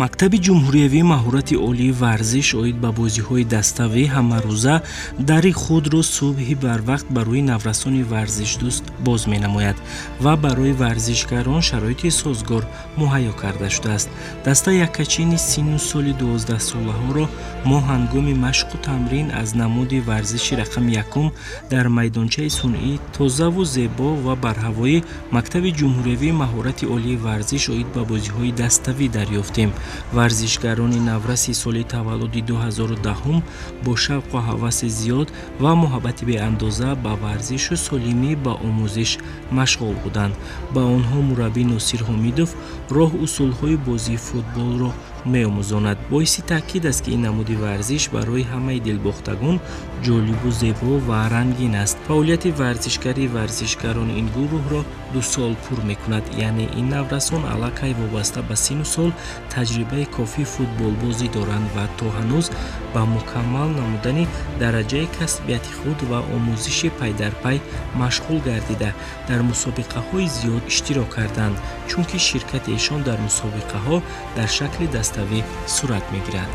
мактаби ҷумҳуриявии маҳорати олии варзиш оид ба бозиҳои dastavӣ ҳамарӯза дари худро субҳи барвақт барои наврасони варзишдӯст боз менамояд ва барои варзишгарон шароити созгор муҳайё карда шудааст. Даста яккачини синну соли 12-солаҳоро мо ҳангоми машқу тамрин аз намуди варзиши рақами якум дар майдончаи сунъии тозаву зебо ва барҳавои мактаби ҷумҳуриявии маҳорати олии варзиш оид ба бозиҳои dastavӣ дарёфтем. варзишгарони навраси соли таваллуди 2010 бо шавқу ҳаваси зиёд ва муҳаббати беандоза ба варзишу солимӣ ба омӯзиш машғул буданд. Ба онҳо мураббӣ Носир Ҳомидов роҳ усулҳои бозии футболро меомӯзонад. боиси таъкид аст ки ин намуди варзиш барои ҳамаи дилбохтагон ҷолибу зебо ва рангин аст. фаъолияти варзишгари варзишгарони ин гурӯҳро 2 сол пур мекунад, яъне ин наврасон аллакай вобаста ба сину сол таҷрибаи кофии футболбозӣ доранд ва то ҳанӯз ба мукаммал намудани дараҷаи касбияти худ ва омӯзиши пайдарпай машғул гардида дар мусобиқаҳои зиёд иштирок карданд, чунки ширкати эшон дар мусобиқаҳо дар шакли dastavӣ сурат мегирад.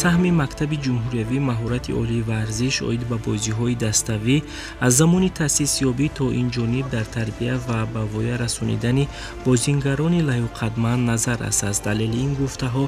саҳми мактаби ҷумҳуриявии маҳорати олии варзиш оид ба бозиҳои dastavӣ аз замони таъсисёбӣ то инҷониб дар тарбия ва ба воя расонидани бозингарони лаёқатманд назаррас аст. далели ин гуфтаҳо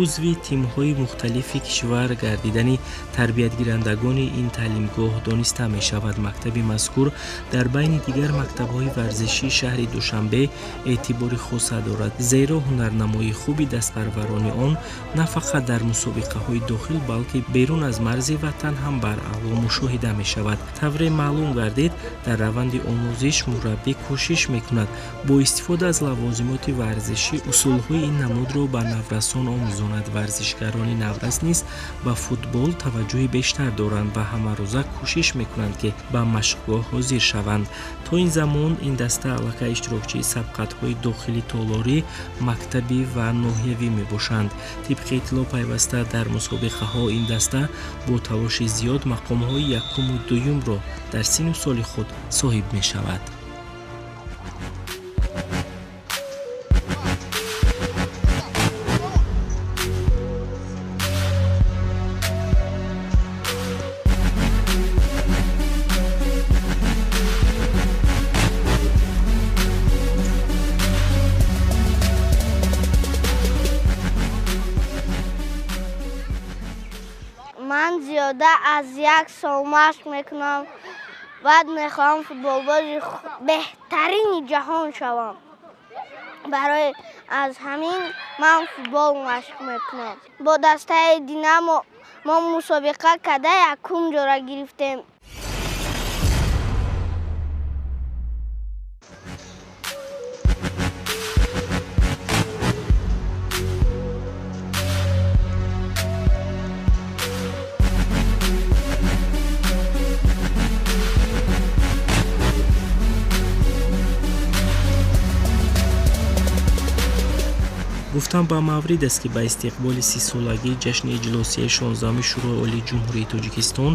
узви тимҳои мухталифи кишвар гардидани тарбиятгирандагони ин таълимгоҳ дониста мешавад. мактаби мазкур дар байни дигар мактабҳои варзишии шаҳри Душанбе эътибори хоса дорад, зеро ҳунарнамоии хуби дастпарварони он на фақат дар мусобиқаҳои дохил балки берун аз марзи ватан ҳам баръаво мушоҳида мешавад. тавре маълум гардид, дар раванди омӯзиш мураббӣ кӯшиш мекунад бо истифода аз лавозимоти варзишӣ усулҳои ин намудро ба наврасон омӯзонад. варзишгарони наврас низ ба футбол таваҷҷӯҳи бештар доранд ва ҳамарӯза кӯшиш мекунанд ки ба машқгоҳ ҳозир шаванд. то ин замон ин даста аллакай иштирокчии сабқатҳои дохили толорӣ, мактабӣ ва ноҳиявӣ мебошанд. тибқи иттилоъ пайваста дар мусобиқаҳо ин даста бо талоши зиёд мақомҳои якуму дуюмро дар сину соли худ соҳиб мешавад. من زیاده از 1 سال مشق میکنم. بعد میخوام فوتبالباز بهترین جهان شوم. برای از همین من فوتبال مشق میکنم. با دسته دینامو ما مسابقه کرده یکم جا گرفتیم. гуфтам ба маврид аст ки ба истиқболи 30-солагии ҷашни иҷлосияи 16-уми шӯрои олии ҷумҳурии Тоҷикистон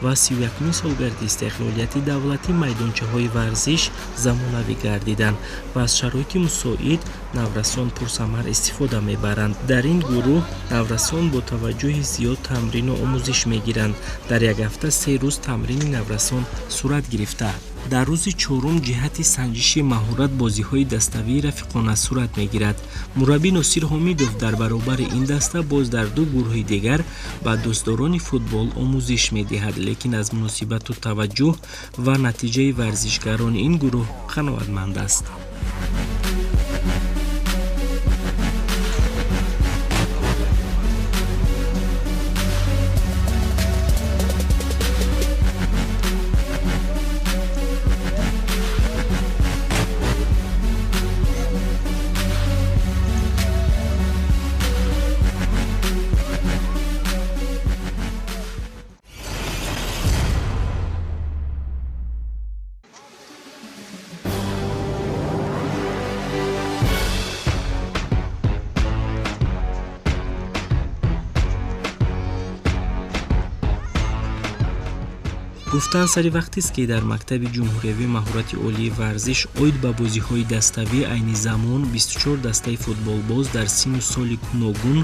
ва 31-мин солгарди истиқлолияти давлатӣ майдончаҳои варзиш замонавӣ гардиданд ва аз шароити мусоид наврасон пурсамар истифода мебаранд. дар ин гурӯҳ наврасон бо таваҷҷӯҳи зиёд тамрину омӯзиш мегиранд. дар як ҳафта 3 рӯз тамрини наврасон сурат гирифтааст. дар рӯзи чорум ҷиҳати санҷиши маҳорат бозиҳои dastavии рафиқона сурат мегирад. мураббӣ Носир Ҳомидов дар баробари ин даста боз дар 2 гурӯҳи дигар ба дӯстдорони футбол омӯзиш медиҳад, лекин аз муносибату таваҷҷӯҳ ва натиҷаи варзишгарони ин гурӯҳ қаноатманд аст. гуфтан сари вақтест ки дар мактаби ҷумҳуриявии маҳорати олии варзиш оид ба бозиҳои даставӣ айни замон 24 дастаи футболбоз дар синну соли гуногун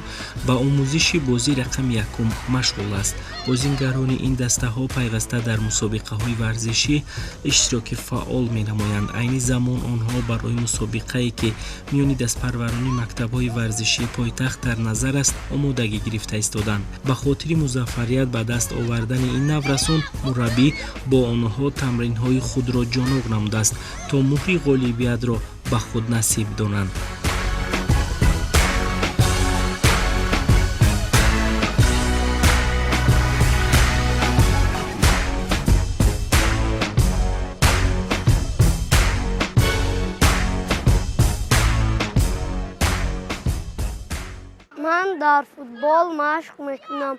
ба омӯзиши бозии рақами якум машғул аст. бозингарони ин дастаҳо пайваста дар мусобиқаҳои варзишӣ иштироки фаъол менамоянд. айни замон онҳо барои мусобиқае ки миёни дастпарварони мактабҳои варзишии пойтахт дар назар аст омодагӣ гирифта истоданд. ба хотири музаффарият ба даст овардани ин наврасон мураббӣ бо онҳо тамринҳои худро ҷоноб намудааст то муҳри ғолибиятро ба худ насиб донанд. من در فوتبال مشق میکنم.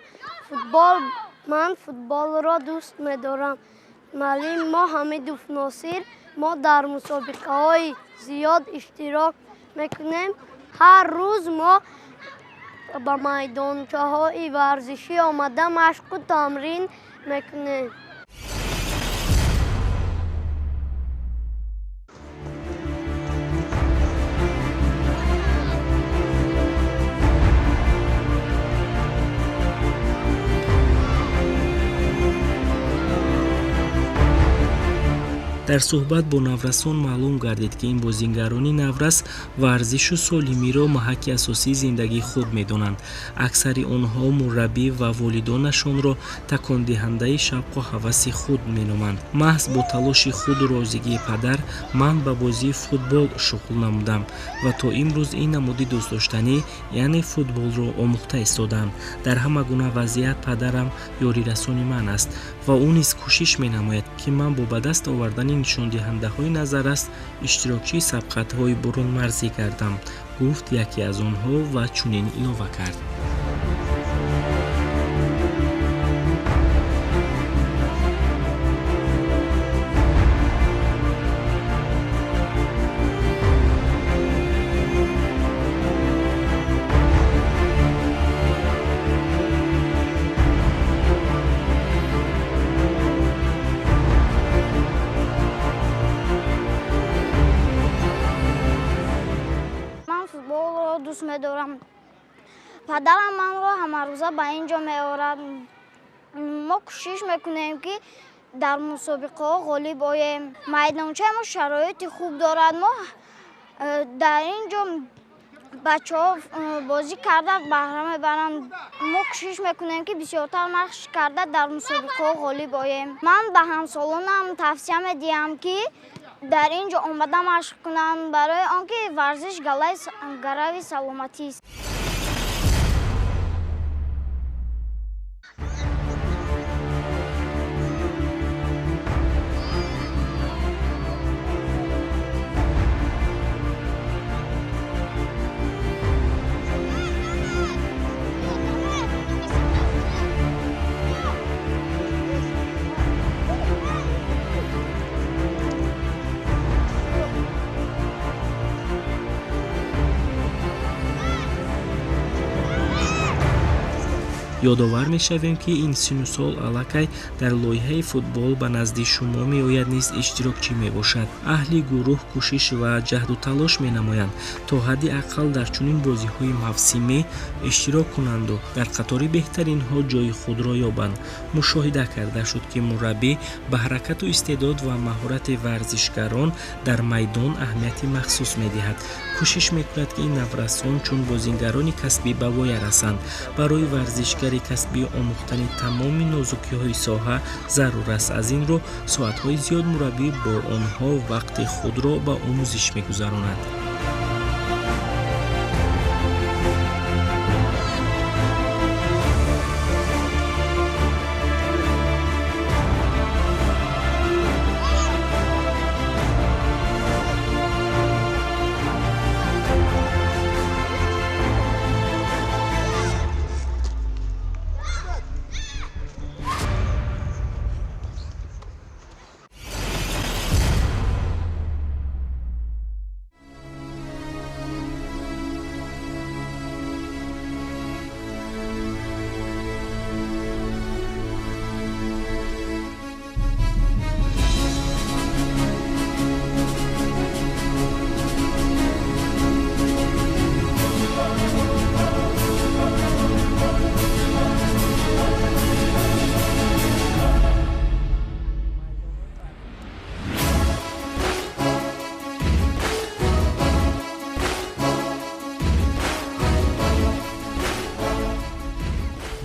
من فوتبال را دوست میدارم. معلم ما حمید ناصر ما در مسابقه های زیاد اشتراک میکنیم. هر روز ما به میدانچه های ورزشی آمده مشق و تمرین میکنیم. дар суҳбат бо наврасон маълум гардид ки ин бозингарони наврас варзишу солимиро маҳаки асосии зиндагии худ медонанд. аксари онҳо мураббӣ ва волидонашонро такондиҳандаи шавқу ҳаваси худ меноманд. маҳз бо талоши худу розигии падар ман ба бозии футбол шуғул намудам ва то имрӯз ин намуди дӯстдоштанӣ яъне футболро омӯхта истодам. дар ҳама гуна вазъият падарам ёрирасони ман аст ва ӯ низ кӯшиш менамояд ки ман бо ба даст овардани нишондиҳандаҳои назараст иштирокчии сабқатҳои бурунмарзӣ гардам, гуфт яке аз онҳо ва чунин илова кард. دوست می‌دارم. پدرم من رو همه روزه به اینجا می‌آورد. ما کوشش می‌کنیم که در مسابقه ها غالب آییم. میدانچه ما شرایط خوب دارد. ما در اینجا بچه‌ها بازی کرده بهره می‌برند. ما کوشش می‌کنیم که بسیارتر مشق کرده در مسابقه ها غالب آییم. من به همسالانم توصیه می‌دهم که در اینجا آمده مشق کنند برای آنکه ورزش گروی سلامتی است. ёдовар мешавем ки ин сину сол аллакай дар лоиҳаи футбол ба назди шумо меояд низ иштирокчӣ мебошад. аҳли гурӯҳ кӯшиш ва ҷаҳду талош менамоянд то ҳадди аққал дар чунин бозиҳои мавсимӣ иштирок кунанду дар қатори беҳтаринҳо ҷои худро ёбанд. мушоҳида карда шуд ки мураббӣ ба ҳаракату истеъдод ва маҳорати варзишгарон дар майдон аҳамияти махсус медиҳад. кӯшиш мекунад ки ин наврасон чун бозингарони касбӣ ба воя расанд. барои варзишгари касбӣ омӯхтани тамоми нозукиҳои соҳа зарур аст. аз ин рӯ соатҳои зиёд мураббӣ бо онҳо вақти худро ба омӯзиш мегузаронад.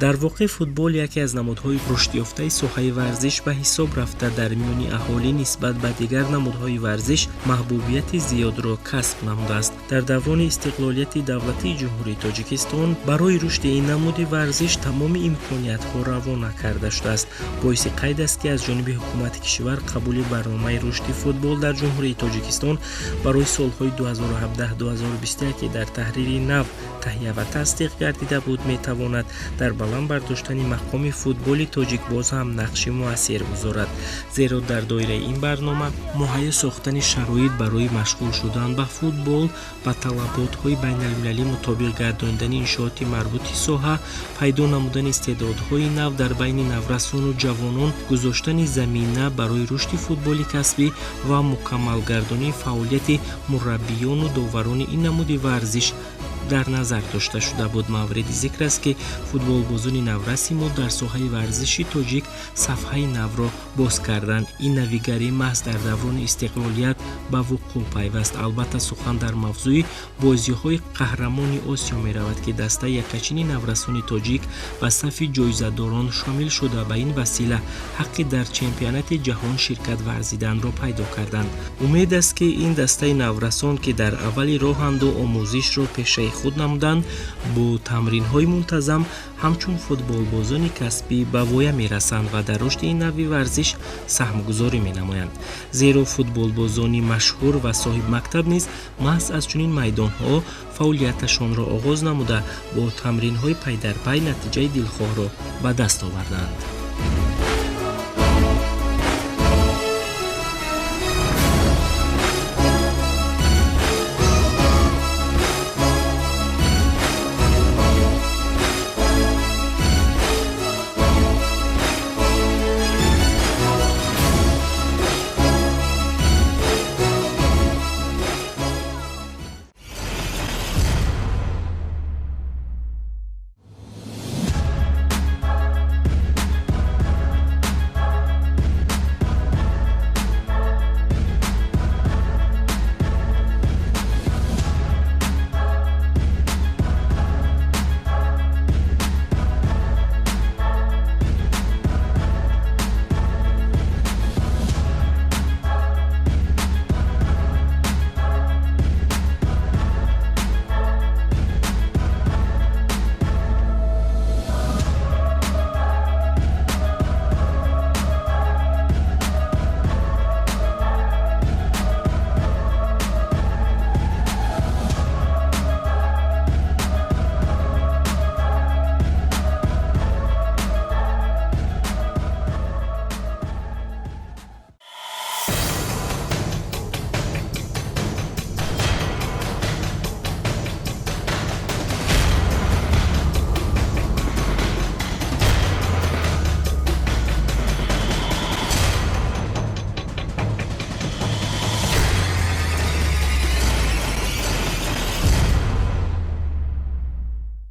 дар воқеъ футбол яке аз намудҳои рушдёфтаи соҳаи варзиш ба ҳисоб рафта дар миёни аҳолӣ нисбат ба дигар намудҳои варзиш маҳбубияти зиёдро касб намудааст. Дар даврони истиқлолияти давлатии ҷумҳурии Тоҷикистон барои рушди ин намуди варзиш тамоми имкониятҳо равона карда шудааст. боиси қайд аст ки аз ҷониби ҳукумати кишвар қабули барномаи рушди футбол дар ҷумҳурии Тоҷикистон барои солҳои 2017-2021 ки дар таҳрири нав таҳия ва тасдиқ гардида буд метавонад дар баланд бардоштани мақоми футболи тоҷикбоз ҳам нақши муассир гузорад, зеро дар доираи ин барнома муҳайё сохтани шароит барои машғул шудан ба футбол ба талаботҳои байналмилалӣ мутобиқ гардонидани иншооти марбути соҳа, пайдо намудани истеъдодҳои нав дар байни наврасону ҷавонон, гузоштани замина барои рушди футболи касбӣ ва мукаммалгардонии фаъолияти мураббиёну доварони ин намуди варзиш дар назар дошта шуда буд. мавриди зикр аст ки футболбозони навраси мо дар соҳаи варзиши тоҷик сафҳаи навро боз карданд. ин навигарӣ маҳз дар даврони истиқлолият ба вуқӯъ пайваст. албатта сухан дар мавзӯи бозиҳои қаҳрамони осиё меравад ки дастаи якачини наврасони тоҷик ба сафи ҷоизадорон шомил шуда ба ин васила ҳаққи дар чемпионати ҷаҳон ширкат варзиданро пайдо карданд. умед аст ки ин дастаи наврасон ки дар аввали роҳанду омӯзишро пешаи худ намуданд, бо тамринҳои мунтазам ҳамчун футболбозони касбӣ ба воя мерасанд ва дар рушди ин нави варзиш саҳмгузорӣ менамоянд. зеро футболбозони машҳур ва соҳибмактаб низ маҳз аз чунин майдонҳо фаъолияташонро оғоз намуда бо тамринҳои пайдарпай натиҷаи дилхоҳро ба даст оварданд.